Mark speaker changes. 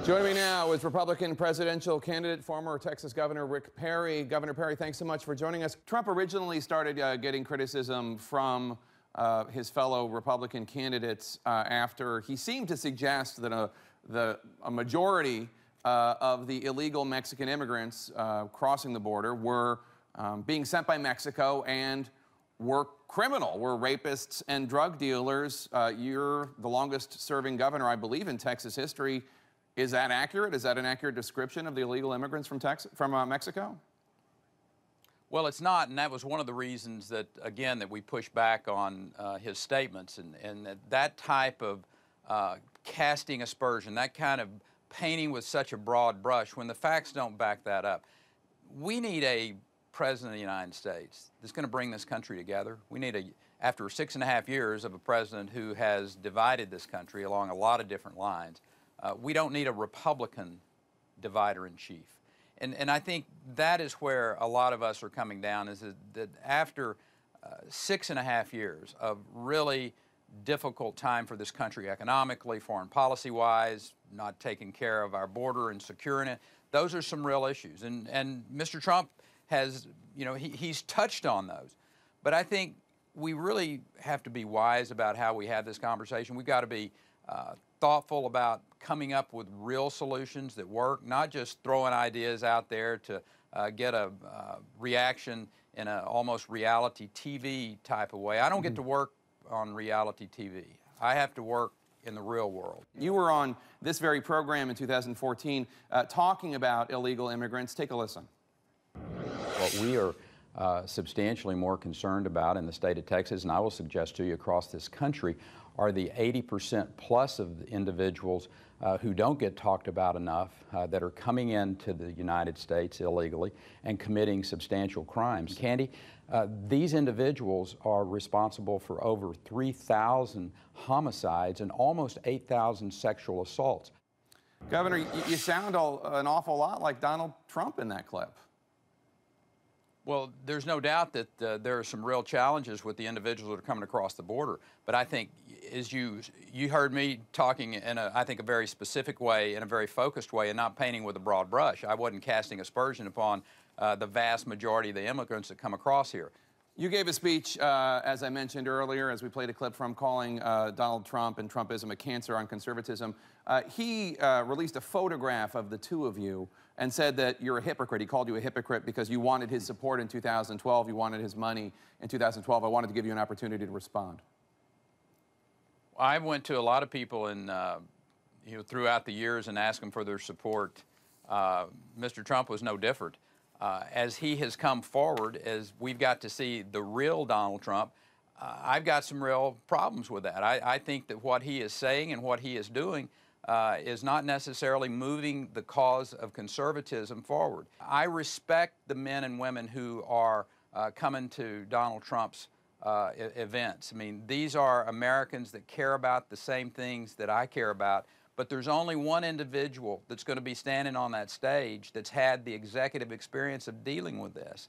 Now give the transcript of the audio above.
Speaker 1: Joining me now is Republican presidential candidate, former Texas Governor Rick Perry. Governor Perry, thanks so much for joining us. Trump originally started getting criticism from his fellow Republican candidates after he seemed to suggest that a majority of the illegal Mexican immigrants crossing the border were being sent by Mexico and were criminal, were rapists and drug dealers. You're the longest serving governor, I believe, in Texas history. Is that accurate? Is that an accurate description of the illegal immigrants from Mexico?
Speaker 2: Well, it's not, and that was one of the reasons that, again, that we pushed back on his statements, and that type of casting aspersion, that kind of painting with such a broad brush, when the facts don't back that up. We need a president of the United States that's going to bring this country together. We need after 6.5 years of a president who has divided this country along a lot of different lines, we don't need a Republican divider-in-chief. And I think that is where a lot of us are coming down, is that after 6.5 years of really difficult time for this country economically, foreign policy-wise, not taking care of our border and securing it, those are some real issues. And Mr. Trump has, he's touched on those. But I think we really have to be wise about how we have this conversation. We've got to be thoughtful about coming up with real solutions that work, not just throwing ideas out there to get a reaction in an almost reality TV type of way. I don't get to work on reality TV. I have to work in the real world.
Speaker 1: You were on this very program in 2014 talking about illegal immigrants. Take a listen.
Speaker 2: What we are substantially more concerned about in the state of Texas, and I will suggest to you across this country, are the 80% plus of individuals who don't get talked about enough that are coming into the United States illegally and committing substantial crimes. Candy, these individuals are responsible for over 3,000 homicides and almost 8,000 sexual assaults.
Speaker 1: Governor, you sound an awful lot like Donald Trump in that clip.
Speaker 2: Well, there's no doubt that there are some real challenges with the individuals that are coming across the border. But I think, as you heard me talking in I think a very specific way, in a very focused way, and not painting with a broad brush. I wasn't casting aspersion upon the vast majority of the immigrants that come across here.
Speaker 1: You gave a speech, as I mentioned earlier, as we played a clip from, calling Donald Trump and Trumpism a cancer on conservatism. He released a photograph of the two of you and said that you're a hypocrite. He called you a hypocrite because you wanted his support in 2012, you wanted his money in 2012. I wanted to give you an opportunity to respond.
Speaker 2: I went to a lot of people throughout the years and asked them for their support. Mr. Trump was no different. As he has come forward, as we've got to see the real Donald Trump, I've got some real problems with that. I think that what he is saying and what he is doing is not necessarily moving the cause of conservatism forward. I respect the men and women who are coming to Donald Trump's events. I mean, these are Americans that care about the same things that I care about. But there's only one individual that's going to be standing on that stage that's had the executive experience of dealing with this.